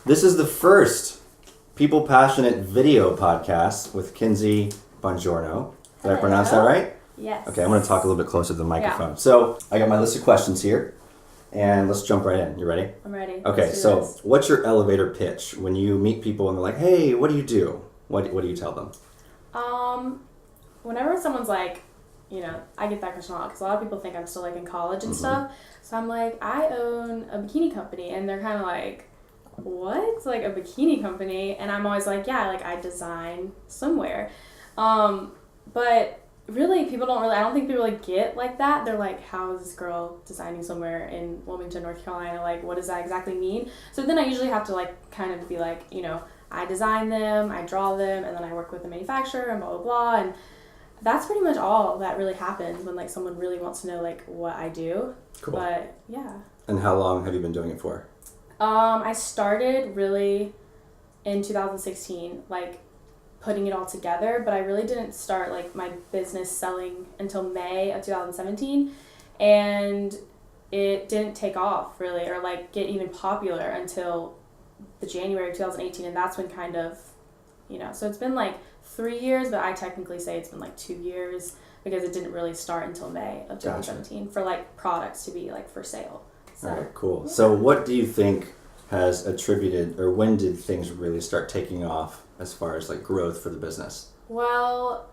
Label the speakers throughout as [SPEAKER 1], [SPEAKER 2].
[SPEAKER 1] This is the first People Passionate video podcast with Kenzie Bongiorno. Did I pronounce that right?
[SPEAKER 2] Yes.
[SPEAKER 1] Okay, I'm going to talk a little bit closer to the microphone. Yeah. So I got my list of questions here, and let's jump right in. You ready?
[SPEAKER 2] I'm ready.
[SPEAKER 1] Okay, so what's your elevator pitch when you meet people and they're like, hey, what do you do? What do you tell them?
[SPEAKER 2] Whenever someone's like, I get that question a lot because a lot of people think I'm still like in college and stuff. So I'm like, I own a bikini company, and they're kind of like, what? Like a bikini company? And I'm always like, yeah, like I design swimwear. But really, I don't think people like get like that. They're like, how is this girl designing swimwear in Wilmington, North Carolina? Like, what does that exactly mean? So then I usually have to like kind of be like, I design them, I draw them, and then I work with the manufacturer and blah, blah, blah. And that's pretty much all that really happens when like someone really wants to know like what I do.
[SPEAKER 1] Cool.
[SPEAKER 2] But yeah.
[SPEAKER 1] And how long have you been doing it for?
[SPEAKER 2] I started really in 2016, like putting it all together, but I really didn't start like my business selling until May of 2017, and it didn't take off really or like get even popular until the January of 2018, and that's when kind of, so it's been like 3 years, but I technically say it's been like 2 years because it didn't really start until May of 2017 for like products to be like for sale. So,
[SPEAKER 1] all right, cool.
[SPEAKER 2] Yeah.
[SPEAKER 1] So what do you think has attributed, or when did things really start taking off as far as like growth for the business?
[SPEAKER 2] Well,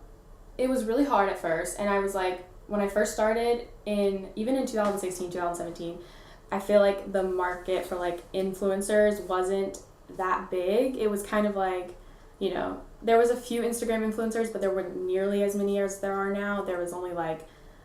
[SPEAKER 2] it was really hard at first, and I was like, when I first started even in 2016, 2017, I feel like the market for like influencers wasn't that big. It was kind of like, there was a few Instagram influencers, but there weren't nearly as many as there are now. There was only like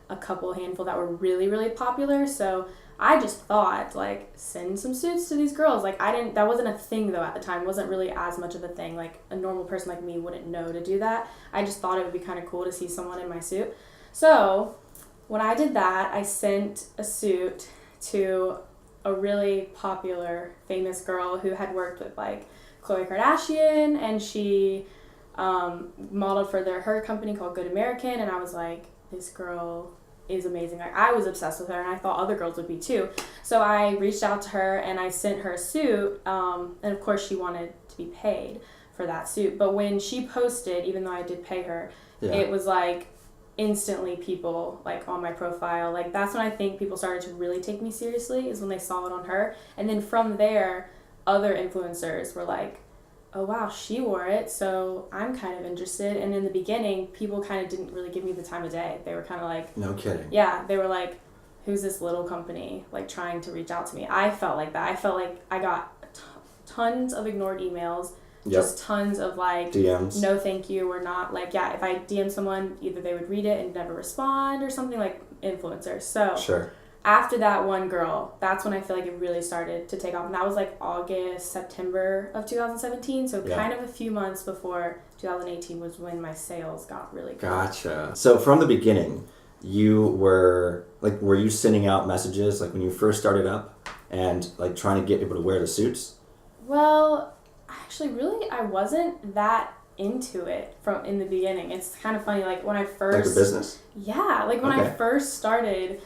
[SPEAKER 2] a couple handful that were really, really popular. So I just thought like send some suits to these girls. Like that wasn't a thing though at the time. It wasn't really as much of a thing. Like a normal person like me wouldn't know to do that. I just thought it would be kind of cool to see someone in my suit. So when I did that, I sent a suit to a really popular famous girl who had worked with like Khloe Kardashian, and she modeled for her company called Good American, and I was like, this girl is amazing. Like, I was obsessed with her, and I thought other girls would be too. So I reached out to her and I sent her a suit, and of course she wanted to be paid for that suit. But when she posted, even though I did pay her, it was like instantly people like on my profile. Like that's when I think people started to really take me seriously, is when they saw it on her. And then from there, other influencers were like, oh wow, she wore it, so I'm kind of interested. And in the beginning, people kind of didn't really give me the time of day. They were kind of like,
[SPEAKER 1] no kidding.
[SPEAKER 2] Yeah, they were like, who's this little company like trying to reach out to me? I felt like that. I felt like I got tons of ignored emails, just tons of like
[SPEAKER 1] DMs.
[SPEAKER 2] No thank you, or not. Like, yeah, if I DM someone, either they would read it and never respond or something, like influencers. So
[SPEAKER 1] sure.
[SPEAKER 2] After that one girl, that's when I feel like it really started to take off. And that was like August, September of 2017. So kind of a few months before 2018 was when my sales got really good.
[SPEAKER 1] Gotcha. So from the beginning, were you sending out messages like when you first started up and like trying to get people to wear the suits?
[SPEAKER 2] Well, actually, really, I wasn't that into it in the beginning. It's kind of funny. Like when I first...
[SPEAKER 1] Like a business?
[SPEAKER 2] Yeah. Like when I first started,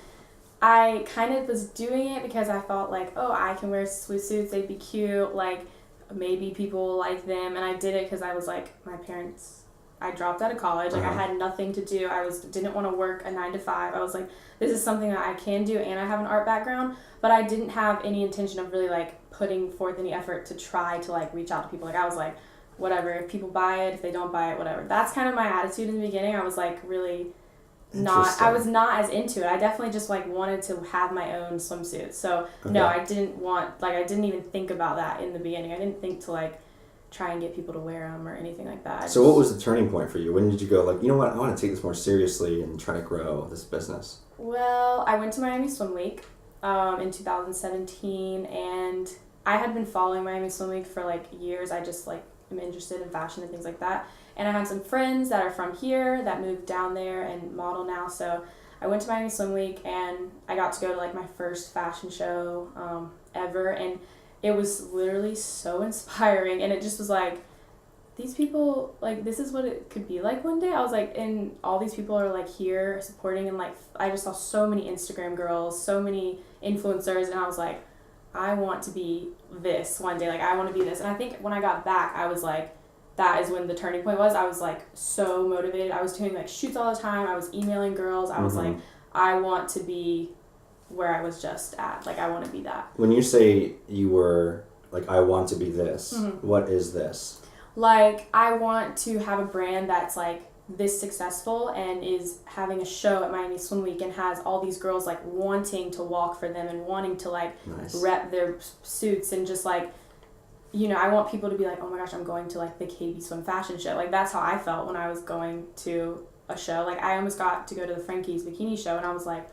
[SPEAKER 2] I kind of was doing it because I thought like, oh, I can wear swimsuits, they'd be cute, like maybe people like them. And I did it because I was like, my parents, I dropped out of college, like I had nothing to do. Didn't want to work a 9 to 5. I was like, this is something that I can do, and I have an art background, but I didn't have any intention of really like putting forth any effort to try to like reach out to people. Like I was like, whatever, if people buy it, if they don't buy it, whatever. That's kind of my attitude in the beginning. I was like really I was not as into it. I definitely just like wanted to have my own swimsuit. So no, I didn't even think about that in the beginning. I didn't think to like try and get people to wear them or anything like that.
[SPEAKER 1] So what was the turning point for you? When did you go like, you know what, I want to take this more seriously and try to grow this business?
[SPEAKER 2] Well, I went to Miami Swim Week in 2017, and I had been following Miami Swim Week for like years. I just like am interested in fashion and things like that. And I have some friends that are from here that moved down there and model now. So I went to Miami Swim Week, and I got to go to like my first fashion show ever. And it was literally so inspiring. And it just was like, these people, like, this is what it could be like one day. I was like, and all these people are like here supporting, and like I just saw so many Instagram girls, so many influencers, and I was like, I want to be this one day. Like, I want to be this. And I think when I got back, I was like, that is when the turning point was. I was like so motivated. I was doing like shoots all the time. I was emailing girls. I was like, I want to be where I was just at. Like, I want to be that.
[SPEAKER 1] When you say you were like, I want to be this, what is this?
[SPEAKER 2] Like, I want to have a brand that's like this successful and is having a show at Miami Swim Week and has all these girls like wanting to walk for them and wanting to like rep their suits and just like, you know, I want people to be like, oh my gosh, I'm going to like the KB Swim fashion show. Like, that's how I felt when I was going to a show. Like, I almost got to go to the Frankie's bikini show and I was like,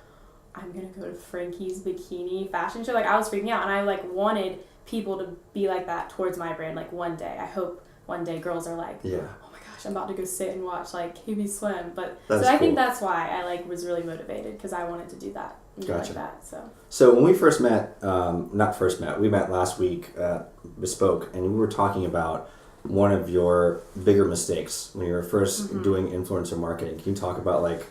[SPEAKER 2] I'm gonna go to Frankie's bikini fashion show. Like, I was freaking out and I like wanted people to be like that towards my brand. Like, one day, I hope one day girls are like, oh my gosh, I'm about to go sit and watch like KB Swim. But
[SPEAKER 1] that's
[SPEAKER 2] so I
[SPEAKER 1] cool.
[SPEAKER 2] think that's why I like was really motivated, because I wanted to do that.
[SPEAKER 1] Gotcha.
[SPEAKER 2] Like that,
[SPEAKER 1] so when we first met, we met last week at Bespoke, and we were talking about one of your bigger mistakes when you were first doing influencer marketing. Can you talk about like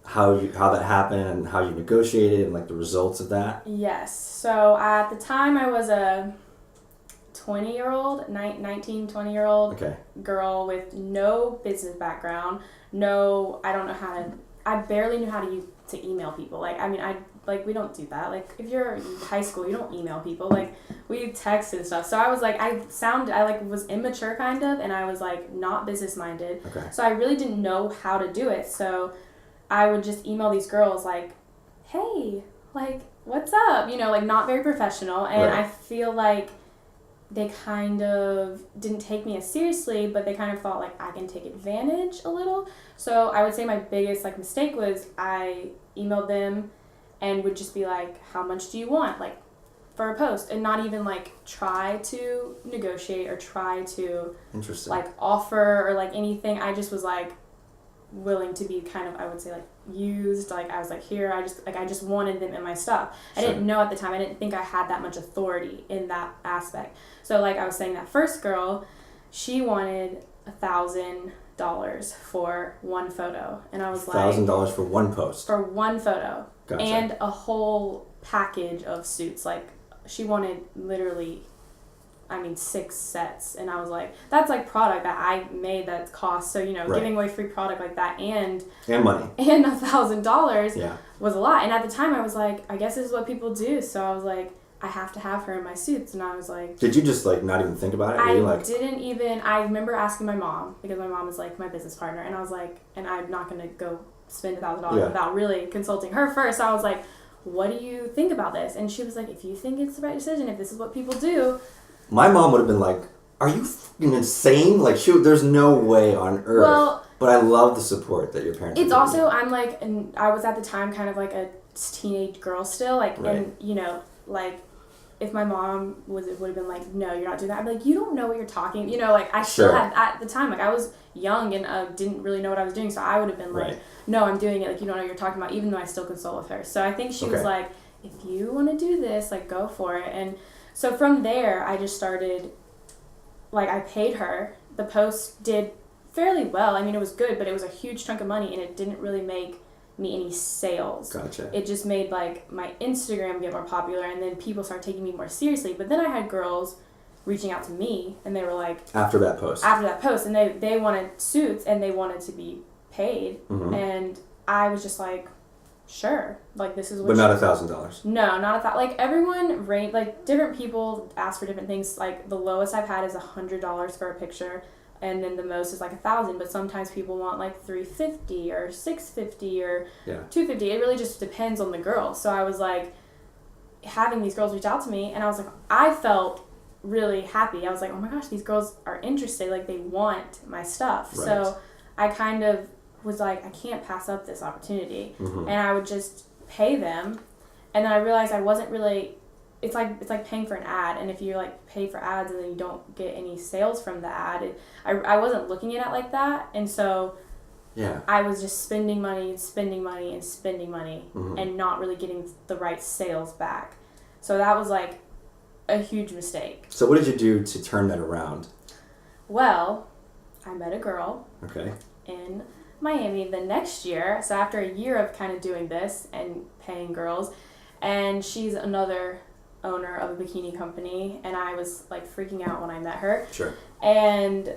[SPEAKER 1] how that happened and how you negotiated and like the results of that?
[SPEAKER 2] Yes. So at the time I was a 20-year-old, 19, 20-year-old girl with no business background. I barely knew how to email people. Like, I mean, we don't do that. Like, if you're in high school, you don't email people. Like, we text and stuff. So I was like, I was immature kind of, and I was like not business minded.
[SPEAKER 1] Okay.
[SPEAKER 2] So I really didn't know how to do it. So I would just email these girls like, hey, like, what's up? You know, like, not very professional. And I feel like they kind of didn't take me as seriously, but they kind of thought like I can take advantage a little. So I would say my biggest like mistake was I emailed them and would just be like, how much do you want, like, for a post, and not even like try to negotiate or try to like offer or like anything. I just was like willing to be kind of, I would say, like used. Like, I was like, here, I just wanted them in my stuff. I didn't know at the time, I didn't think I had that much authority in that aspect. So like I was saying, that first girl, she wanted $1,000 for one photo, and I was like,
[SPEAKER 1] $1,000 for one post,
[SPEAKER 2] for one photo.
[SPEAKER 1] Gotcha.
[SPEAKER 2] And a whole package of suits. Like, she wanted literally, 6 sets. And I was like, that's like product that I made that cost. So, you know, giving away free product like that and
[SPEAKER 1] money
[SPEAKER 2] and $1,000 was a lot. And at the time I was like, I guess this is what people do. So I was like, I have to have her in my suits. And I was like, did
[SPEAKER 1] you just like not even think about it?
[SPEAKER 2] I remember asking my mom, because my mom is like my business partner, and I was like, and I'm not going to go spend $1,000 without really consulting her first. So I was like, what do you think about this? And she was like, if you think it's the right decision, if this is what people do.
[SPEAKER 1] My mom would have been like, are you fucking insane? Like, there's no way on earth. Well, but I love the support that your parents.
[SPEAKER 2] It's also, I'm like, and I was at the time kind of like a teenage girl still, like, and you know, like, if my mom would have been like, no, you're not doing that, I'd be like, you don't know what you're talking, you know, like, I still had, at the time, like, I was young and didn't really know what I was doing, so I would have been like, no, I'm doing it, like, you don't know what you're talking about, even though I still consult with her. So I think she was like, if you want to do this, like, go for it. And so from there, I just started, like, I paid her. The post did fairly well. I mean, it was good, but it was a huge chunk of money, and it didn't really make me any sales.
[SPEAKER 1] Gotcha.
[SPEAKER 2] It just made, like, my Instagram get more popular, and then people started taking me more seriously. But then I had girls reaching out to me, and they were like... After that post, and they wanted suits, and they wanted to be paid. And I was just like, sure, like, this is what... But not $1,000. No, not $1,000. Like, everyone rate, like, different people ask for different things. Like, the lowest I've had is $100 for a picture, and then the most is like $1,000. But sometimes people want like $350 or $650 or $250. It really just depends on the girl. So I was like, having these girls reach out to me, and I was like, I felt really happy. I was like, oh my gosh, these girls are interested. Like, they want my stuff. Right. So I kind of was like, I can't pass up this opportunity. And I would just pay them, and then I realized I wasn't really... It's like paying for an ad, and if you like pay for ads and then you don't get any sales from the ad, I wasn't looking at it like that, and so I was just spending money, and not really getting the right sales back. So that was like a huge mistake. So what did you do to turn that around? Well, I met a girl in Miami the next year. So after a year of kind of doing this and paying girls, and she's another owner of a bikini company, and I was like freaking out when I met her.
[SPEAKER 1] Sure.
[SPEAKER 2] And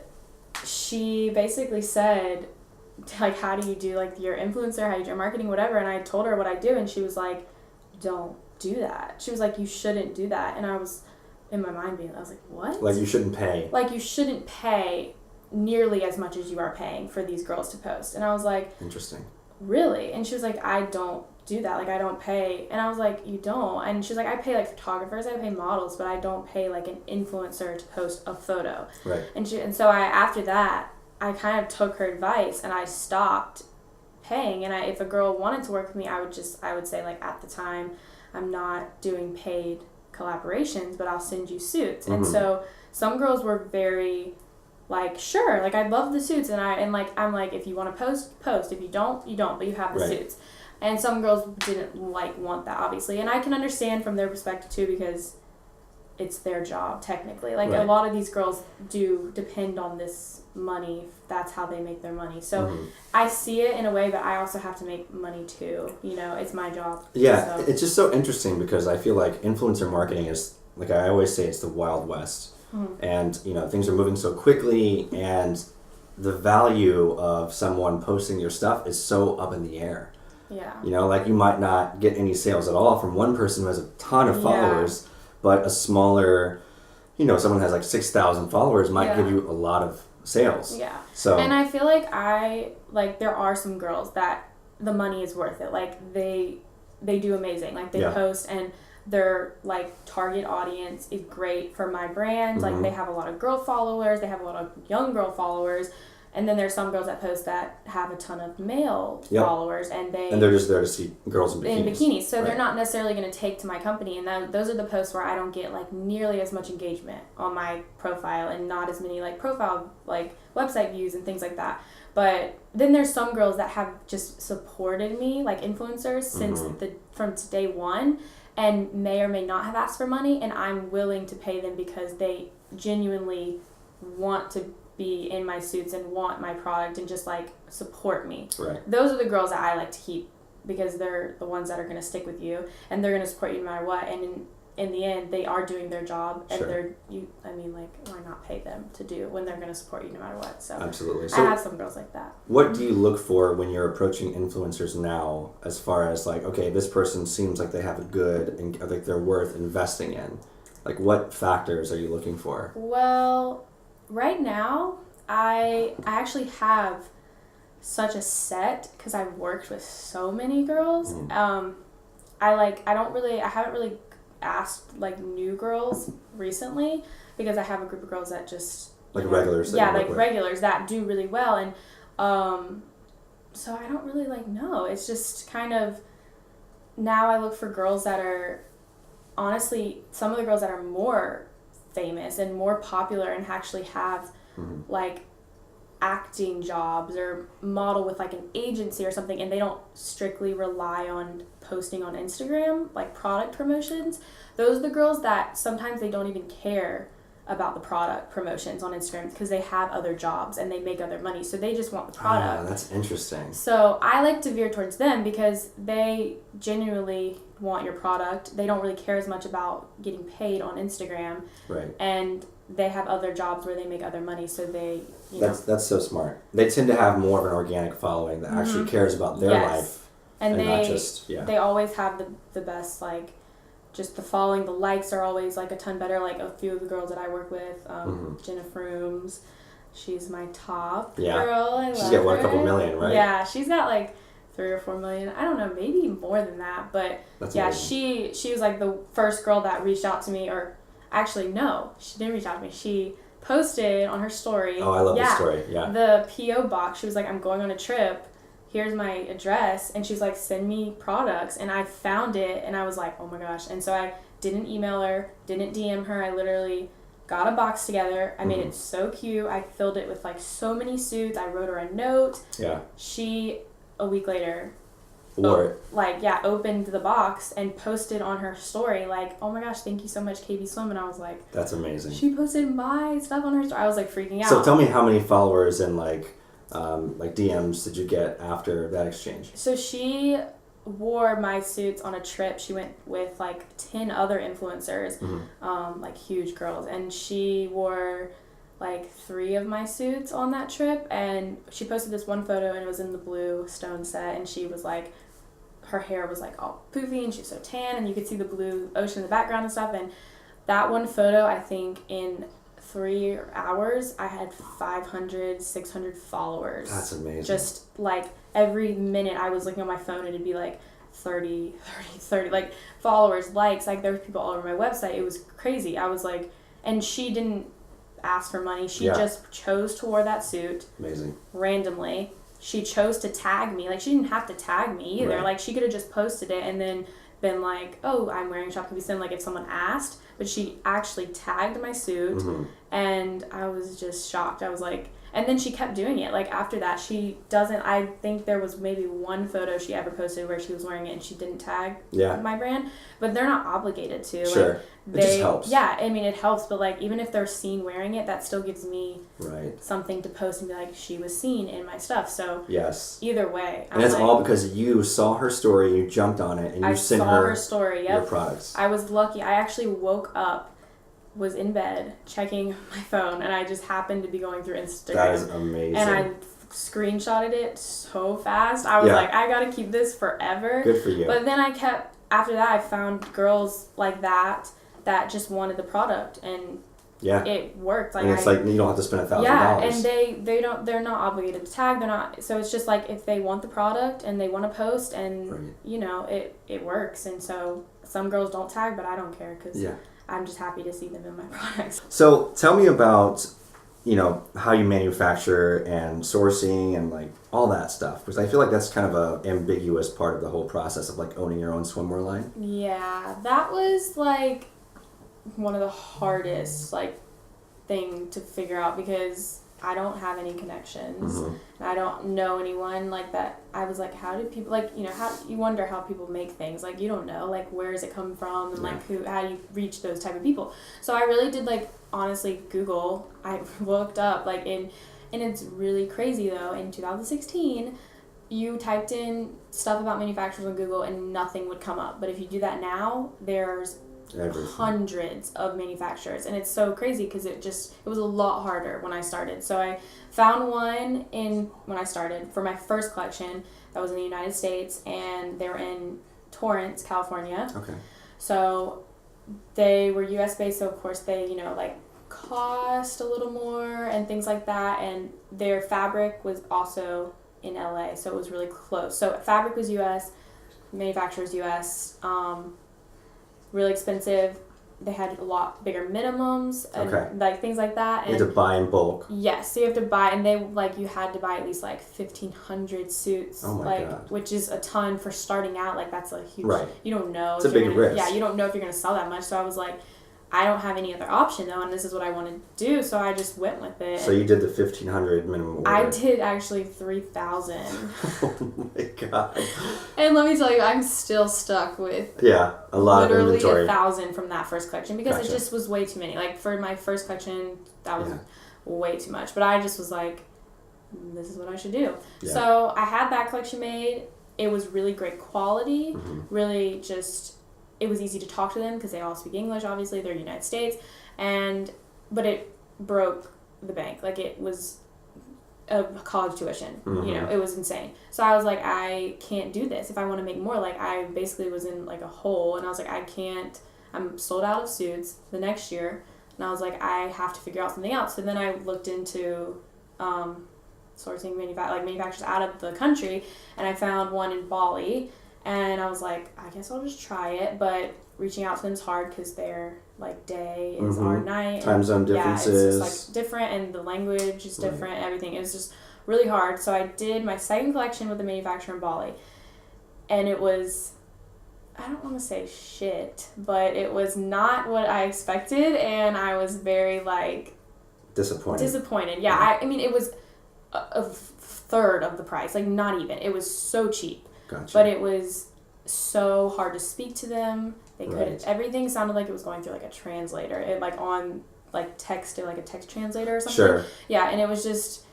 [SPEAKER 2] she basically said, like, how do you do like your influencer, how you do your marketing, whatever. And I told her what I do, and she was like, don't do that. She was like, you shouldn't do that. And I was in my mind I was like, what?
[SPEAKER 1] Like, you shouldn't pay.
[SPEAKER 2] Like, you shouldn't pay nearly as much as you are paying for these girls to post. And I was like,
[SPEAKER 1] interesting.
[SPEAKER 2] Really? And she was like, I don't do that. Like, I don't pay. And I was like, you don't? And she was like, I pay like photographers, I pay models, but I don't pay like an influencer to post a photo.
[SPEAKER 1] Right.
[SPEAKER 2] And so after that, I kind of took her advice and I stopped paying. And if a girl wanted to work with me, I would say, like, at the time, I'm not doing paid collaborations, but I'll send you suits. And so some girls were very like, sure, like, I love the suits, and I'm like, if you want to post. If you don't, you don't, but you have the suits. And some girls didn't like want that, obviously, and I can understand from their perspective too, because it's their job technically. Like, a lot of these girls do depend on this money. That's how they make their money. So I see it in a way, but I also have to make money too. You know, it's my job.
[SPEAKER 1] Yeah, so. It's just so interesting because I feel like influencer marketing is, like I always say, it's the Wild West. And, you know, things are moving so quickly, and the value of someone posting your stuff is so up in the air.
[SPEAKER 2] Yeah.
[SPEAKER 1] You know, like, you might not get any sales at all from one person who has a ton of followers, but a smaller, you know, someone who has like 6,000 followers might give you a lot of sales.
[SPEAKER 2] Yeah.
[SPEAKER 1] So.
[SPEAKER 2] And I feel like there are some girls that the money is worth it. Like, they do amazing. Like, they post, and their like target audience is great for my brand. Like, they have a lot of girl followers, they have a lot of young girl followers, and then there's some girls that post that have a ton of male followers, and they're just there to see girls in bikinis. So they're not necessarily going to take to my company, and those are the posts where I don't get like nearly as much engagement on my profile, and not as many like profile like website views and things like that. But then there's some girls that have just supported me, like influencers, since from day one, and may or may not have asked for money, and I'm willing to pay them because they genuinely want to be in my suits and want my product and just like support me. Right. Those are the girls that I like to keep, because they're the ones that are going to stick with you, and they're going to support you no matter what. And in the end, they are doing their job, and why not pay them to do when they're going to support you no matter what? So absolutely. So I have some girls like that.
[SPEAKER 1] What do you look for when you're approaching influencers now, as far as like, okay, this person seems like they have a good, and like they're worth investing in? Like, what factors are you looking for?
[SPEAKER 2] Well, right now, I actually have such a set, because I've worked with so many girls. I haven't really asked like new girls recently, because I have a group of girls that just
[SPEAKER 1] regulars.
[SPEAKER 2] Regulars that do really well, and so I don't really know. It's just kind of, now I look for girls that are, honestly, some of the girls that are more famous and more popular and actually have like acting jobs or model with like an agency or something, and they don't strictly rely on posting on Instagram, like product promotions. Those are the girls that sometimes they don't even care about the product promotions on Instagram, because they have other jobs and they make other money, so they just want the product.
[SPEAKER 1] That's interesting.
[SPEAKER 2] So I like to veer towards them, because they genuinely want your product. They don't really care as much about getting paid on Instagram. Right. And they have other jobs where they make other money, so they,
[SPEAKER 1] That's so smart. They tend to have more of an organic following that actually cares about their life.
[SPEAKER 2] And they always have the best, like, just the following, the likes are always like a ton better. Like, a few of the girls that I work with, Jenna Frooms, she's my top girl. She's got a couple million, right? Yeah, she's got like 3 or 4 million. I don't know, maybe more than that. But that's amazing. She was like the first girl that reached out to me, or actually no, she didn't reach out to me. She posted on her story. Oh, I love the story. Yeah. The P.O. box. She was like, I'm going on a trip. Here's my address. And she's like, send me products. And I found it, and I was like, oh my gosh. And so I didn't email her, didn't DM her. I literally got a box together. I made it so cute. I filled it with like so many suits. I wrote her a note. Yeah. She, a week later, opened the box and posted on her story like, oh my gosh, thank you so much, KB Swim. And I was like,
[SPEAKER 1] that's amazing.
[SPEAKER 2] She posted my stuff on her story. I was like freaking out.
[SPEAKER 1] So tell me, how many followers and like DMs did you get after that exchange?
[SPEAKER 2] So she wore my suits on a trip. She went with like 10 other influencers, like huge girls, and she wore like 3 of my suits on that trip, and she posted this one photo, and it was in the blue stone set, and she was like, her hair was like all poofy, and she was so tan, and you could see the blue ocean in the background and stuff. And that one photo, I think in 3 hours I had 500, 600 followers.
[SPEAKER 1] That's amazing.
[SPEAKER 2] Just like every minute I was looking on my phone, and it'd be like 30 like followers, likes, like there were people all over my website. It was crazy. I was like, and she didn't ask for money. She just chose to wear that suit.
[SPEAKER 1] Amazing.
[SPEAKER 2] Randomly. She chose to tag me. Like, she didn't have to tag me either.
[SPEAKER 1] Right.
[SPEAKER 2] Like, she could have just posted it and then been like, oh, I'm wearing Shop Can Be Sim, like if someone asked. But she actually tagged my suit, and I was just shocked. I was like, and then she kept doing it. Like, after that, she doesn't, I think there was maybe one photo she ever posted where she was wearing it and she didn't tag my brand. But they're not obligated to.
[SPEAKER 1] Sure.
[SPEAKER 2] Like,
[SPEAKER 1] it just helps.
[SPEAKER 2] Yeah, I mean, it helps, but like, even if they're seen wearing it, that still gives me something to post and be like, she was seen in my stuff. So
[SPEAKER 1] yes,
[SPEAKER 2] either way,
[SPEAKER 1] and it's like, all because you saw her story, you jumped on it, and you sent her
[SPEAKER 2] story.
[SPEAKER 1] Your products.
[SPEAKER 2] I was lucky. I actually woke up, was in bed checking my phone, and I just happened to be going through Instagram.
[SPEAKER 1] That is amazing.
[SPEAKER 2] And I screenshotted it so fast. I was like, I gotta keep this forever.
[SPEAKER 1] Good for you.
[SPEAKER 2] But then after that, I found girls like that just wanted the product, and it worked. Like,
[SPEAKER 1] and it's like you don't have to spend $1,000.
[SPEAKER 2] Yeah, and they're not obligated to tag. They're not. So it's just like, if they want the product and they want to post, and you know, it works. And so some girls don't tag, but I don't care, because I'm just happy to see them in my products.
[SPEAKER 1] So tell me about, you know, how you manufacture and sourcing and like all that stuff, because I feel like that's kind of a ambiguous part of the whole process of like owning your own swimwear line.
[SPEAKER 2] Yeah, that was like one of the hardest like thing to figure out, because I don't have any connections, and I don't know anyone like that. I was like, how do people, like, you know, how you wonder how people make things, like, you don't know, like, where does it come from, and like how do you reach those type of people. So I really did, like, honestly Google. I looked up like and it's really crazy though, in 2016 you typed in stuff about manufacturers on Google and nothing would come up. But if you do that now, there's hundreds of manufacturers, and it's so crazy, because it was a lot harder when I started. So I found one when I started for my first collection that was in the United States, and they were in Torrance, California.
[SPEAKER 1] Okay.
[SPEAKER 2] So they were US based, so of course they, you know, like, cost a little more and things like that, and their fabric was also in LA, so it was really close. So fabric was US, manufacturers US, really expensive. They had a lot bigger minimums and like things like that. And
[SPEAKER 1] you had to buy in bulk.
[SPEAKER 2] Yes, so you have to buy, and they like, you had to buy at least like 1,500 suits.
[SPEAKER 1] Oh my
[SPEAKER 2] like,
[SPEAKER 1] God.
[SPEAKER 2] Which is a ton for starting out. Like, that's a huge. You don't know.
[SPEAKER 1] It's a big risk.
[SPEAKER 2] Yeah, you don't know if you're gonna sell that much. So I was like, I don't have any other option though, and this is what I want to do, so I just went with it.
[SPEAKER 1] So you did the 1,500 minimum order.
[SPEAKER 2] I did actually 3,000.
[SPEAKER 1] Oh my God.
[SPEAKER 2] And let me tell you, I'm still stuck with
[SPEAKER 1] a lot of inventory.
[SPEAKER 2] Literally 1,000 from that first collection, because it just was way too many. Like, for my first collection, that was way too much. But I just was like, this is what I should do.
[SPEAKER 1] Yeah.
[SPEAKER 2] So I had that collection made. It was really great quality. Really just, it was easy to talk to them, because they all speak English, obviously. They're United States. But it broke the bank. Like, it was a college tuition. You know, it was insane. So I was like, I can't do this if I want to make more. Like, I basically was in like a hole, and I was like, I can't, I'm sold out of suits the next year, and I was like, I have to figure out something else. So then I looked into sourcing manufacturers out of the country, and I found one in Bali, and I was like, I guess I'll just try it. But reaching out to them is hard, because their like day is our night.
[SPEAKER 1] Time zone differences.
[SPEAKER 2] Yeah, it's just like different, and the language is different. Everything. It was just really hard. So I did my second collection with the manufacturer in Bali, and it was, I don't want to say shit, but it was not what I expected, and I was very like disappointed. Yeah, I mean, it was a third of the price, like not even. It was so cheap.
[SPEAKER 1] Gotcha.
[SPEAKER 2] But it was so hard to speak to them. They couldn't. Everything sounded like it was going through like a translator. It like on like text, like a text translator or something.
[SPEAKER 1] Sure.
[SPEAKER 2] Yeah, and it was just,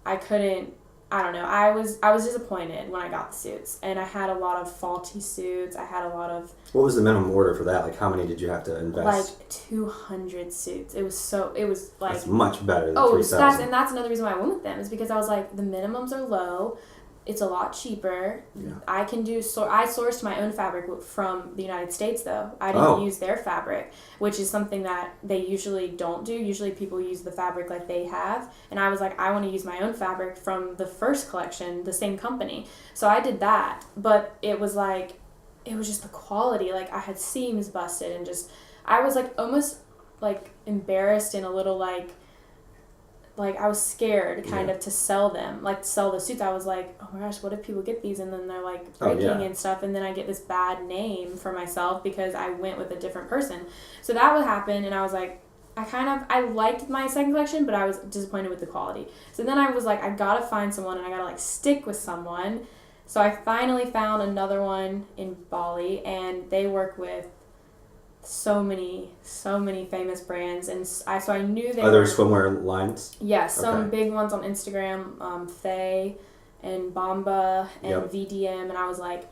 [SPEAKER 2] I couldn't I don't know. I was disappointed when I got the suits, and I had a lot of faulty suits. I had a lot of
[SPEAKER 1] What was the minimum order for that? Like, how many did you have to invest?
[SPEAKER 2] like 200 suits. It was like
[SPEAKER 1] That's much better than
[SPEAKER 2] oh,
[SPEAKER 1] 3,000.
[SPEAKER 2] that's another reason why I went with them is because I was like the minimums are low. It's a lot cheaper.
[SPEAKER 1] Yeah.
[SPEAKER 2] I can do I sourced my own fabric from the United States though. I didn't use their fabric, which is something that they usually don't do. Usually people use the fabric like they have, and I was like I want to use my own fabric from the first collection, the same company. So I did that, but it was just the quality. Like I had seams busted and just I was like almost like embarrassed and a little like I was scared kind of to sell them, like to sell the suits. I was like, oh my gosh, what if people get these and then they're like breaking and stuff, and then I get this bad name for myself because I went with a different person. So that would happen, and I was like, I liked my second collection, but I was disappointed with the quality. So then I was like, I gotta find someone and I gotta like stick with someone. So I finally found another one in Bali, and they work with so many famous brands, and so I knew they
[SPEAKER 1] Other
[SPEAKER 2] were
[SPEAKER 1] swimwear lines?
[SPEAKER 2] yes, some big ones on Instagram, Faye and Bomba and VDM, and I was like,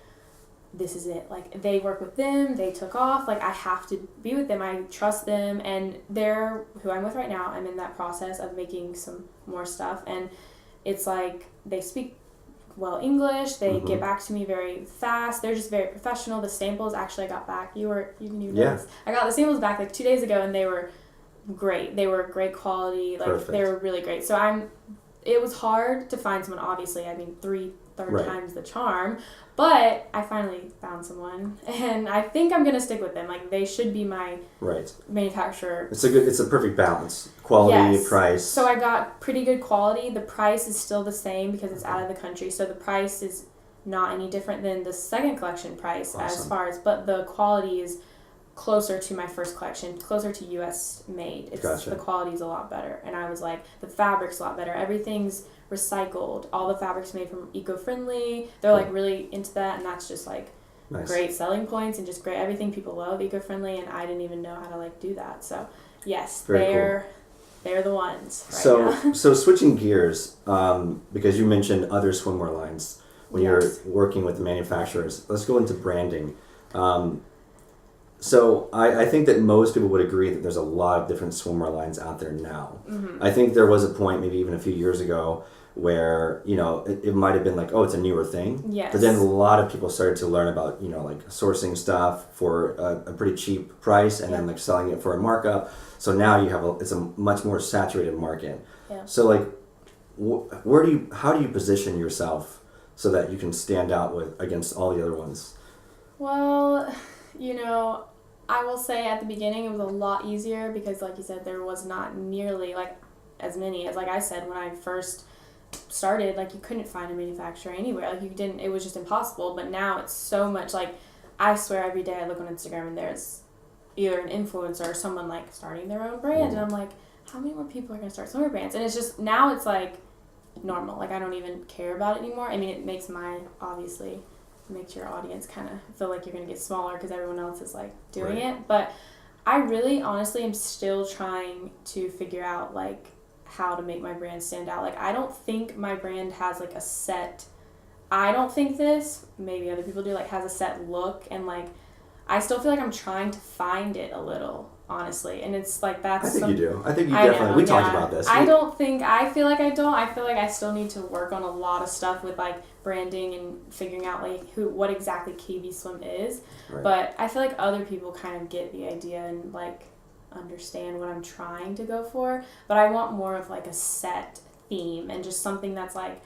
[SPEAKER 2] this is it. Like they work with them, they took off, like I have to be with them, I trust them, and they're who I'm with right now. I'm in that process of making some more stuff, and it's like they speak well English, they get back to me very fast, they're just very professional. The samples actually I got back, you knew this. I got the samples back like 2 days ago, and they were great. They were great quality, like they were really great. So it was hard to find someone, obviously. I mean, third time's the charm, but I finally found someone, and I think I'm gonna stick with them. Like they should be my manufacturer.
[SPEAKER 1] It's a perfect balance, quality, price.
[SPEAKER 2] So I got pretty good quality. The price is still the same because it's out of the country, so the price is not any different than the second collection price but the quality is closer to my first collection, closer to US made. The quality's a lot better, and I was like, the fabric's a lot better. Everything's recycled. All the fabric's made from eco-friendly. They're like really into that, and that's just like great selling points and just great. Everything people love eco-friendly, and I didn't even know how to like do that. So yes, they're the ones right now. So
[SPEAKER 1] switching gears, because you mentioned other swimwear lines when you're working with the manufacturers, let's go into branding. So I think that most people would agree that there's a lot of different swimwear lines out there now. I think there was a point, maybe even a few years ago, where it might have been like, oh, it's a newer thing.
[SPEAKER 2] Yes.
[SPEAKER 1] But then a lot of people started to learn about like sourcing stuff for a pretty cheap price, and then like selling it for a markup. So now it's a much more saturated market.
[SPEAKER 2] Yeah.
[SPEAKER 1] So like, how do you position yourself so that you can stand out against all the other ones?
[SPEAKER 2] Well, I will say at the beginning it was a lot easier because, like you said, there was not nearly like as many as, like I said, when I first started, like you couldn't find a manufacturer anywhere. Like you didn't, it was just impossible. But now it's so much, like I swear every day I look on Instagram and there's either an influencer or someone like starting their own brand, and I'm like, how many more people are going to start swimwear brands? And it's just, now it's like normal. Like I don't even care about it anymore. I mean, it makes your audience kind of feel like you're going to get smaller because everyone else is like doing it. But I really honestly am still trying to figure out like how to make my brand stand out. Like I don't think my brand has like maybe other people do, like has a set look, and like I still feel like I'm trying to find it a little, honestly. And it's like that's
[SPEAKER 1] I think you do. I think you definitely talked about this.
[SPEAKER 2] I feel like I don't. I feel like I still need to work on a lot of stuff with like branding and figuring out like what exactly KB Swim is. Right. But I feel like other people kind of get the idea and like understand what I'm trying to go for. But I want more of like a set theme and just something that's like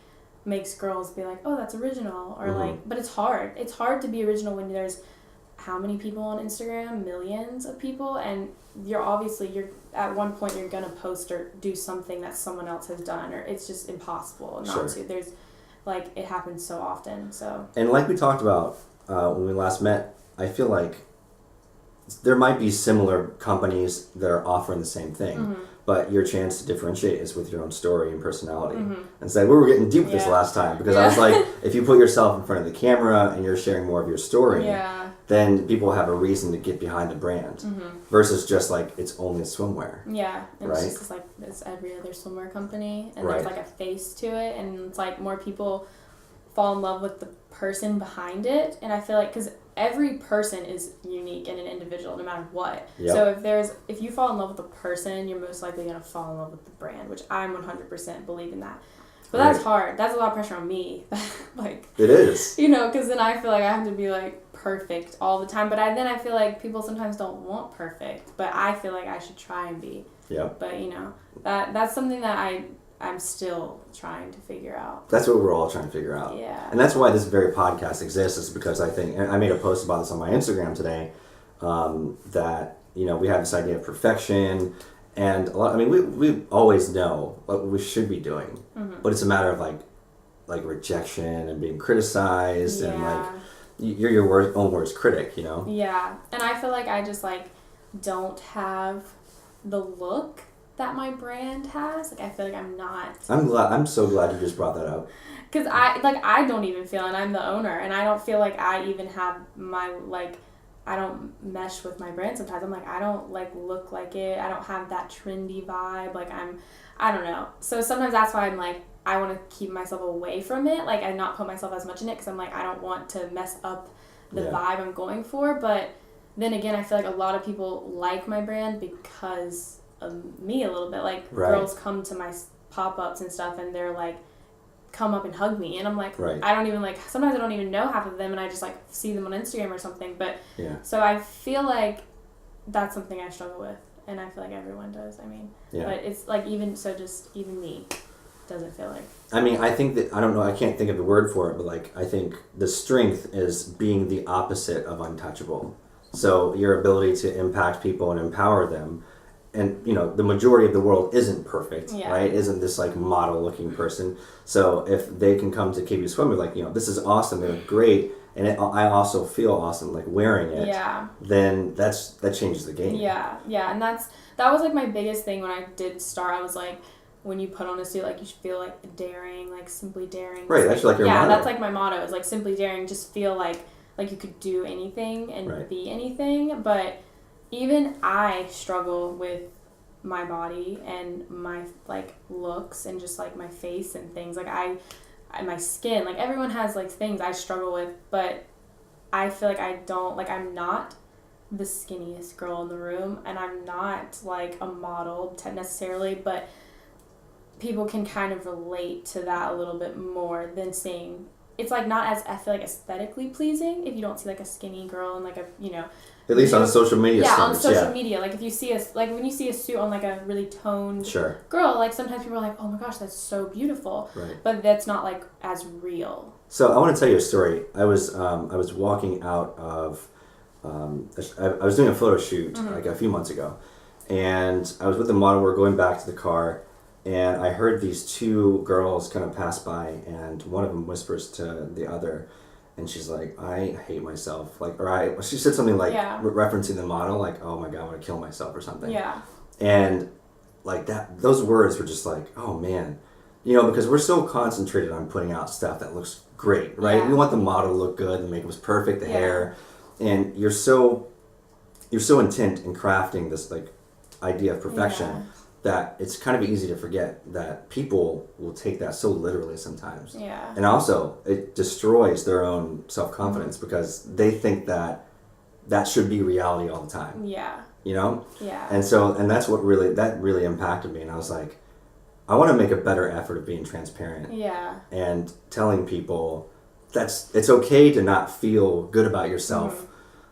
[SPEAKER 2] makes girls be like, oh, that's original, or like. But it's hard. It's hard to be original when there's how many people on Instagram? Millions of people, and you're at one point you're gonna post or do something that someone else has done, or it's just impossible not to. There's like, it happens so often. So, and
[SPEAKER 1] like we talked about when we last met, I feel like there might be similar companies that are offering the same thing, but your chance to differentiate is with your own story and personality. And say, we were getting deep with this last time, because I was like, if you put yourself in front of the camera and you're sharing more of your story, then people have a reason to get behind the brand versus just like it's only swimwear.
[SPEAKER 2] Yeah, and
[SPEAKER 1] right?
[SPEAKER 2] it's just like it's every other swimwear company, and
[SPEAKER 1] Right.
[SPEAKER 2] there's like a face to it, and it's like more people fall in love with the person behind it, and I feel like because every person is unique and an individual no matter what.
[SPEAKER 1] Yep.
[SPEAKER 2] So if you fall in love with the person, you're most likely gonna fall in love with the brand, which I'm 100% believe in that. But
[SPEAKER 1] Right.
[SPEAKER 2] that's hard. That's a lot of pressure on me. Like,
[SPEAKER 1] It is.
[SPEAKER 2] you know, because then I feel like I have to be like perfect all the time. But then I feel like people sometimes don't want perfect. But I feel like I should try and be.
[SPEAKER 1] Yep.
[SPEAKER 2] But you know, that's something that I'm still trying to figure out.
[SPEAKER 1] That's what we're all trying to figure out.
[SPEAKER 2] Yeah.
[SPEAKER 1] And that's why this very podcast exists, is because I think, and I made a post about this on my Instagram today, that, you know, we have this idea of perfection, and a lot, I mean, we always know what we should be doing, but it's a matter of like rejection and being criticized, and like, you're your own worst critic, you know?
[SPEAKER 2] Yeah. And I feel like I just like don't have the look that my brand has. Like I feel like I'm not.
[SPEAKER 1] I'm so glad you just brought that up.
[SPEAKER 2] Because I don't even feel, and I'm the owner, and I don't feel like I even have my, like, I don't mesh with my brand sometimes. I'm like, I don't, like, look like it. I don't have that trendy vibe. Like, I don't know. So sometimes that's why I'm like, I want to keep myself away from it. Like, I not put myself as much in it because I'm like, I don't want to mess up the vibe I'm going for. But then again, I feel like a lot of people like my brand because of me a little bit. Like, girls come to my pop-ups and stuff, and they're like, come up and hug me, and I'm like, I don't even, like, sometimes I don't even know half of them, and I just like see them on Instagram or something. But so I feel like that's something I struggle with, and I feel like everyone does. I mean, but it's like even me doesn't feel like.
[SPEAKER 1] I mean, I think that, I don't know, I can't think of the word for it, but like, I think the strength is being the opposite of untouchable. So your ability to impact people and empower them. And, you know, the majority of the world isn't perfect, right? Isn't this, like, model-looking person. So if they can come to KB Swimwear, like, you know, this is awesome, they look great, and I also feel awesome, like, wearing it, then that changes the game.
[SPEAKER 2] Yeah, and that was, like, my biggest thing when I did start. I was, like, when you put on a suit, like, you should feel, like, daring, like, simply daring.
[SPEAKER 1] Right, that's like your motto.
[SPEAKER 2] Yeah, that's, like, my motto, is, like, simply daring, just feel like you could do anything and be anything, but even I struggle with my body and my, like, looks and just, like, my face and things. Like, my skin, like, everyone has, like, things I struggle with, but I feel like I don't, like, I'm not the skinniest girl in the room, and I'm not, like, a model necessarily, but people can kind of relate to that a little bit more than seeing. It's, like, not as, I feel like, aesthetically pleasing if you don't see, like, a skinny girl and, like, a, you know.
[SPEAKER 1] At least on social media.
[SPEAKER 2] Yeah, on social media. Like, if you see when you see a suit on, like, a really toned girl, like, sometimes people are like, oh my gosh, that's so beautiful.
[SPEAKER 1] Right.
[SPEAKER 2] But that's not, like, as real.
[SPEAKER 1] So I want to tell you a story. I was walking out of, I was doing a photo shoot, like, a few months ago. And I was with the model, we're going back to the car, and I heard these two girls kind of pass by, and one of them whispers to the other, and she's like, I hate myself. Like, she said something like, referencing the model, like, oh my God, I want to kill myself or something. Yeah. And like those words were just like, oh man, you know, because we're so concentrated on putting out stuff that looks great, right? Yeah. We want the model to look good, the makeup was perfect, the hair, and you're so intent in crafting this, like, idea of perfection that it's kind of easy to forget that people will take that so literally sometimes. Yeah. And also, it destroys their own self-confidence because they think that should be reality all the time. Yeah. You know? Yeah. And that's what really impacted me. And I was like, I want to make a better effort of being transparent. Yeah. And telling people it's okay to not feel good about yourself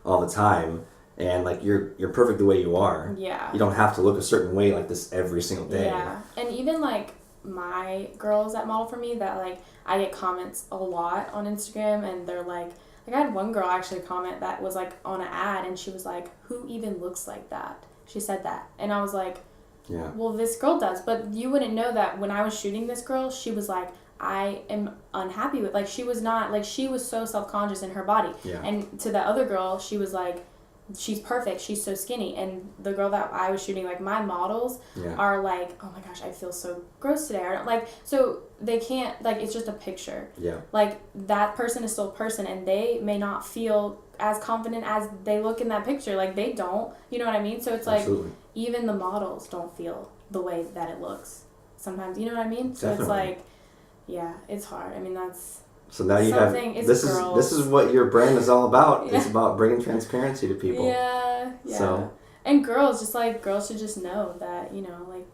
[SPEAKER 1] all the time. And, like, you're perfect the way you are. Yeah. You don't have to look a certain way like this every single day. Yeah.
[SPEAKER 2] And even, like, my girls that model for me, that, like, I get comments a lot on Instagram, and they're like I had one girl actually comment that was, like, on an ad, and she was like, who even looks like that? She said that. And I was like, well, this girl does. But you wouldn't know that when I was shooting this girl, she was like, I am unhappy with, like, she was not, like, she was so self-conscious in her body. Yeah. And to the other girl, she was like, she's perfect, she's so skinny. And the girl that I was shooting, like, my models are like, oh my gosh, I feel so gross today. Or, like, so they can't, like, it's just a picture. Yeah. Like, that person is still a person, and they may not feel as confident as they look in that picture. Like, they don't. You know what I mean? So it's like,
[SPEAKER 1] Absolutely.
[SPEAKER 2] even the models don't feel the way that it looks sometimes. You know what I mean? So
[SPEAKER 1] Definitely.
[SPEAKER 2] it's like, yeah, it's hard. I mean, that's
[SPEAKER 1] So now you have this is what your brand is all about.
[SPEAKER 2] Yeah.
[SPEAKER 1] It's about bringing transparency to people.
[SPEAKER 2] Yeah.
[SPEAKER 1] So,
[SPEAKER 2] and girls should just know that, you know, like,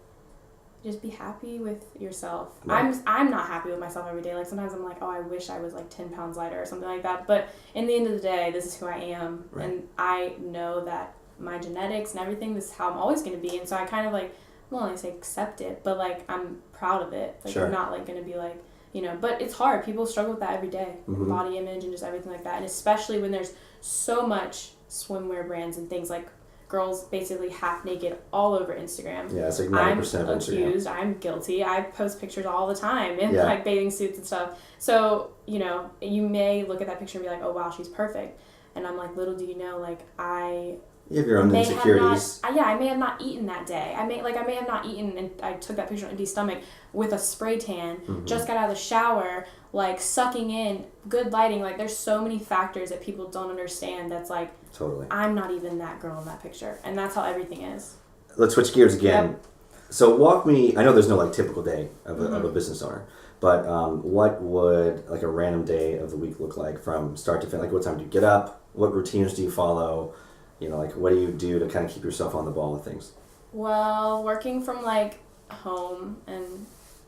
[SPEAKER 2] just be happy with yourself.
[SPEAKER 1] Right.
[SPEAKER 2] I'm not happy with myself every day. Like, sometimes I'm like, oh, I wish I was like 10 pounds lighter or something like that. But in the end of the day, this is who I am.
[SPEAKER 1] Right.
[SPEAKER 2] And I know that my genetics and everything, this is how I'm always going to be. And so I kind of like, well, I say accept it, but like, I'm proud of it. Like,
[SPEAKER 1] Sure.
[SPEAKER 2] I'm not like going to be like, you know, but it's hard. People struggle with that every day.
[SPEAKER 1] Mm-hmm.
[SPEAKER 2] Body image and just everything like that. And especially when there's so much swimwear brands and things like girls basically half naked all over Instagram.
[SPEAKER 1] Yeah, it's like 90% of
[SPEAKER 2] I'm
[SPEAKER 1] Instagram.
[SPEAKER 2] accused. I'm guilty. I post pictures all the time in
[SPEAKER 1] Yeah.
[SPEAKER 2] like bathing suits and stuff. So, you know, you may look at that picture and be like, oh wow, she's perfect. And I'm like, little do you know, like,
[SPEAKER 1] You have your own insecurities.
[SPEAKER 2] I may have not eaten that day. I may have not eaten, and I took that picture on empty stomach with a spray tan,
[SPEAKER 1] Mm-hmm.
[SPEAKER 2] just got out of the shower, like sucking in, good lighting. Like, there's so many factors that people don't understand. That's like,
[SPEAKER 1] Totally.
[SPEAKER 2] I'm not even that girl in that picture, and that's how everything is.
[SPEAKER 1] Let's switch gears again.
[SPEAKER 2] Yep.
[SPEAKER 1] So walk me. I know there's no like typical day of a
[SPEAKER 2] Mm-hmm.
[SPEAKER 1] business owner, but what would like a random day of the week look like from start to finish? Like, what time do you get up? What routines do you follow? You know, like, what do you do to kind of keep yourself on the ball with things?
[SPEAKER 2] Well, working from like home, and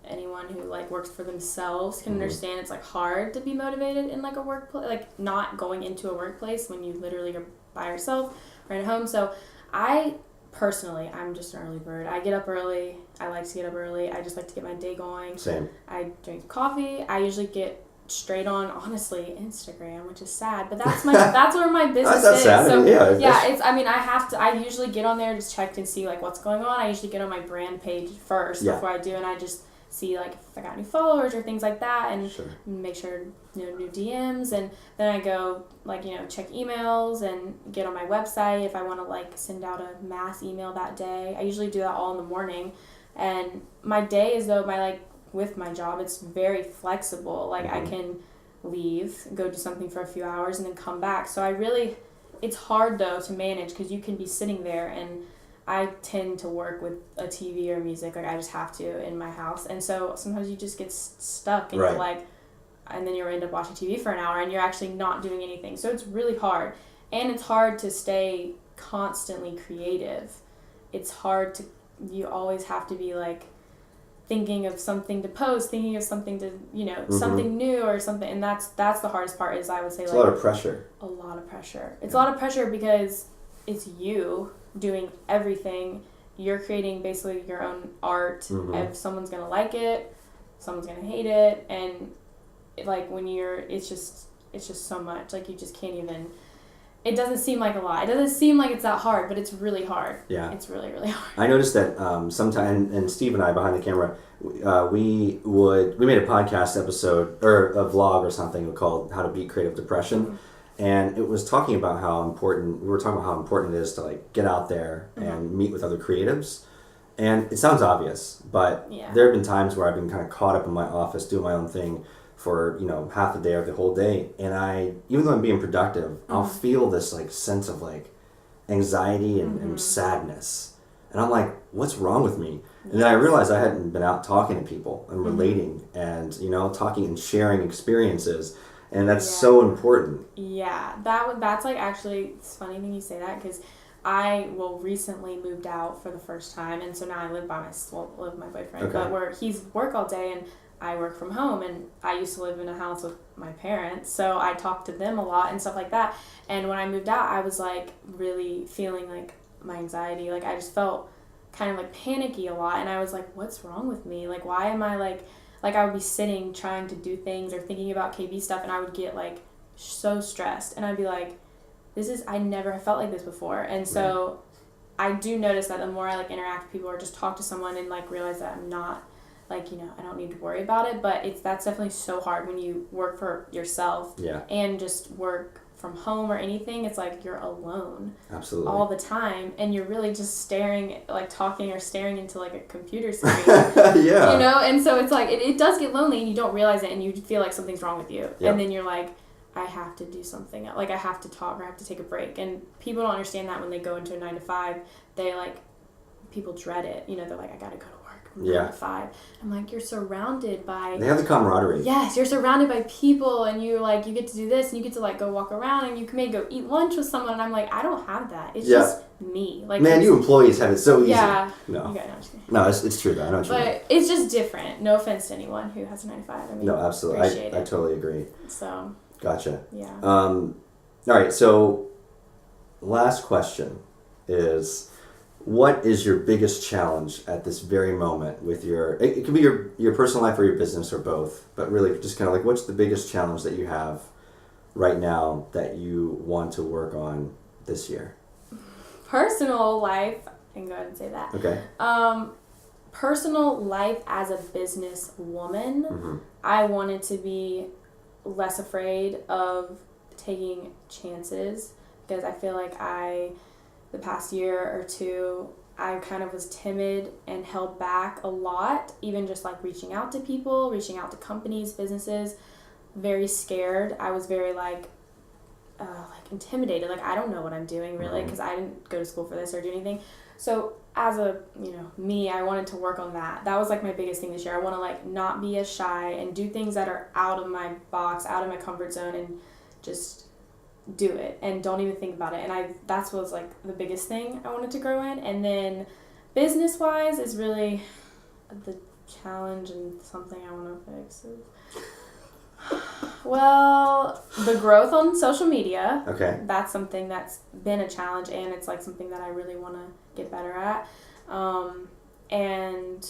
[SPEAKER 2] anyone who like works for themselves can
[SPEAKER 1] Mm-hmm.
[SPEAKER 2] understand it's like hard to be motivated in like a workplace, like not going into a workplace when you literally are by yourself or at home. So I'm just an early bird. I get up early. I like to get up early. I just like to get my day going.
[SPEAKER 1] Same.
[SPEAKER 2] I drink coffee. I usually get straight on, honestly, Instagram, which is sad, but that's where my business
[SPEAKER 1] That's
[SPEAKER 2] is.
[SPEAKER 1] sad.
[SPEAKER 2] So
[SPEAKER 1] Yeah.
[SPEAKER 2] I usually get on there, just check and see like what's going on. I usually get on my brand page first before I do, and I just see like if I got new followers or things like that, and
[SPEAKER 1] Sure.
[SPEAKER 2] make sure, you know, new DMs, and then I go like, you know, check emails and get on my website if I want to like send out a mass email that day. I usually do that all in the morning, and my day is with my job, it's very flexible. Like, I can leave, go do something for a few hours, and then come back. So it's hard though to manage, because you can be sitting there, and I tend to work with a TV or music. Like, I just have to in my house, and so sometimes you just get stuck, and
[SPEAKER 1] Right.
[SPEAKER 2] you're like, and then you end up watching TV for an hour, and you're actually not doing anything. So it's really hard, and it's hard to stay constantly creative. It's hard you always have to be like thinking of something to post, thinking of something to, you know, something new or something. And that's the hardest part, is I would say
[SPEAKER 1] It's
[SPEAKER 2] like
[SPEAKER 1] a lot of pressure.
[SPEAKER 2] a lot of pressure. It's a lot of pressure because it's you doing everything. You're creating basically your own art. If someone's going to like it, someone's going to hate it. And like when it's just so much. Like, you just can't even, it doesn't seem like a lot. It doesn't seem like it's that hard, but it's really hard.
[SPEAKER 1] Yeah.
[SPEAKER 2] It's really, really hard.
[SPEAKER 1] I noticed that sometimes, and Steve and I behind the camera, we made a podcast episode or a vlog or something called "How to Beat Creative Depression," and it was talking about how important it is to like get out there and meet with other creatives. And it sounds obvious, but there have been times where I've been kind of caught up in my office doing my own thing for, you know, half the day or the whole day, and even though I'm being productive, I'll feel this like sense of like anxiety and sadness, and I'm like, what's wrong with me? And then I realized I hadn't been out talking to people and relating and, you know, talking and sharing experiences, and that's so important.
[SPEAKER 2] Yeah, that's like, actually, it's funny thing you say that, because I recently moved out for the first time, and so now I live with my boyfriend, but he's work all day and I work from home, and I used to live in a house with my parents, so I talked to them a lot and stuff like that. And when I moved out, I was like really feeling like my anxiety, like I just felt kind of like panicky a lot, and I was like, what's wrong with me? Like, why am I like I would be sitting trying to do things or thinking about KB stuff, and I would get like so stressed, and I'd be like, I never have felt like this before. And so I do notice that the more I like interact with people or just talk to someone and like realize that I'm not like, you know, I don't need to worry about it, but that's definitely so hard when you work for yourself and just work from home or anything. It's like you're alone all the time, and you're really just staring, like talking or staring into like a computer screen. You know, and so it's like it does get lonely, and you don't realize it, and you feel like something's wrong with you, and then you're like, I have to do something. Like, I have to talk or I have to take a break. And people don't understand that when they go into a 9 to 5. They, like, people dread it. You know, they're like, I got to go to work from 9 to 5. I'm like, you're surrounded by...
[SPEAKER 1] They have the camaraderie.
[SPEAKER 2] Yes, you're surrounded by people, and you, like, you get to do this, and you get to, like, go walk around, and you can maybe go eat lunch with someone, and I'm like, I don't have that. It's just me. Like,
[SPEAKER 1] man, you employees have it so easy.
[SPEAKER 2] Yeah.
[SPEAKER 1] No.
[SPEAKER 2] You got, no, I'm just kidding.
[SPEAKER 1] No, it's true, though. I know what you mean.
[SPEAKER 2] But it's just different. No offense to anyone who has a 9 to 5. I mean,
[SPEAKER 1] no, absolutely.
[SPEAKER 2] Appreciate
[SPEAKER 1] I
[SPEAKER 2] it.
[SPEAKER 1] totally agree.
[SPEAKER 2] So...
[SPEAKER 1] Gotcha.
[SPEAKER 2] Yeah.
[SPEAKER 1] All right, so last question is, what is your biggest challenge at this very moment with it could be your personal life or your business or both, but really just kind of like, what's the biggest challenge that you have right now that you want to work on this year?
[SPEAKER 2] Personal life, I can go ahead and say that.
[SPEAKER 1] Okay.
[SPEAKER 2] Personal life as a business woman, I wanted to be less afraid of taking chances, because I feel like the past year or two, I kind of was timid and held back a lot, even just like reaching out to people, reaching out to companies, businesses, very scared. I was very like intimidated. Like, I don't know what I'm doing really, because I didn't go to school for this or do anything. So as me, I wanted to work on that. That was like my biggest thing this year. I want to like not be as shy and do things that are out of my box, out of my comfort zone, and just do it and don't even think about it. And that's was like the biggest thing I wanted to grow in. And then business wise is really the challenge and something I want to fix is, well, the growth on social media.
[SPEAKER 1] Okay.
[SPEAKER 2] That's something that's been a challenge, and it's like something that I really want to get better at. And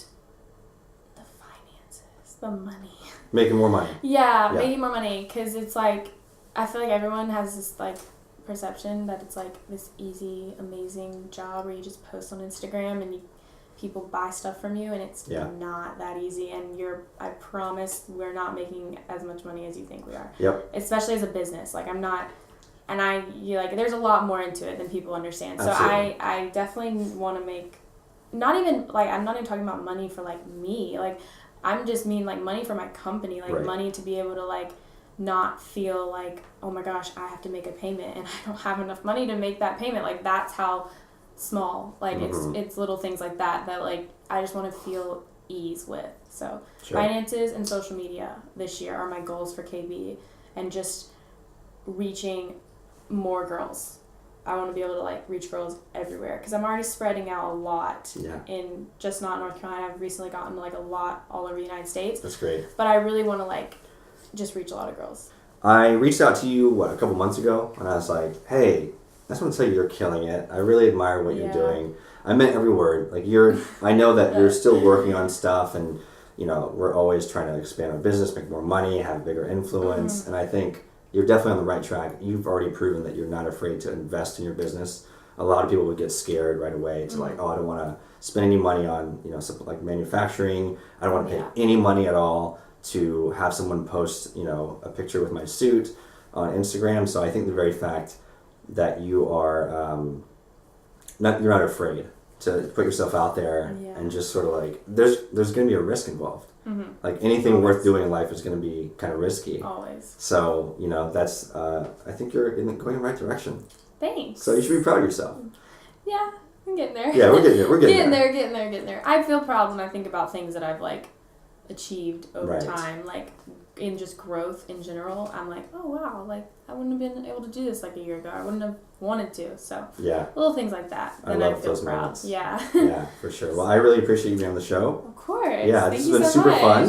[SPEAKER 2] the finances, the money.
[SPEAKER 1] Making more money.
[SPEAKER 2] Yeah, making more money, because it's like, I feel like everyone has this like perception that it's like this easy, amazing job where you just post on Instagram and people buy stuff from you, and it's not that easy. And I promise we're not making as much money as you think we are.
[SPEAKER 1] Yep.
[SPEAKER 2] Especially as a business. Like, I'm not, and there's a lot more into it than people understand.
[SPEAKER 1] Absolutely.
[SPEAKER 2] So I definitely want to make, not even, like, I'm not even talking about money for like me. Like, I'm just mean like money for my company, like money to be able to like not feel like, oh my gosh, I have to make a payment and I don't have enough money to make that payment. Like, that's how small, like it's little things like that like I just want to feel ease with. So finances and social media this year are my goals for KB, and just reaching more girls. I want to be able to like reach girls everywhere, because I'm already spreading out a lot in just not North Carolina. I've recently gotten like a lot all over the United States.
[SPEAKER 1] That's great.
[SPEAKER 2] But I really want to like just reach a lot of girls. I
[SPEAKER 1] reached out to you a couple months ago, and I was like, hey, I just want to tell you you're killing it. I really admire what you're doing. I meant every word. Like, I know that you're still working on stuff, and we're always trying to expand our business, make more money, have bigger influence, and I think you're definitely on the right track. You've already proven that you're not afraid to invest in your business. A lot of people would get scared right away to like, oh, I don't want to spend any money on something like manufacturing. I don't want to pay any money at all to have someone post a picture with my suit on Instagram. So I think the very fact that you are you're not afraid to put yourself out there and just sort of like, there's going to be a risk involved. Like, anything worth doing in life is going to be kind of risky.
[SPEAKER 2] Always.
[SPEAKER 1] So that's I think you're going in the right direction.
[SPEAKER 2] Thanks.
[SPEAKER 1] So you should be proud of yourself.
[SPEAKER 2] Yeah, I'm getting there.
[SPEAKER 1] Yeah, we're getting there. We're getting
[SPEAKER 2] there. I feel proud when I think about things that I've like achieved over time, like in just growth in general. I'm like, oh wow, like I wouldn't have been able to do this like a year ago. I wouldn't have wanted to. So little things like that. Then I love those proud. Moments. Yeah.
[SPEAKER 1] Yeah, for sure. Well, I really appreciate you being on the show.
[SPEAKER 2] Of course.
[SPEAKER 1] Yeah, this has been super fun.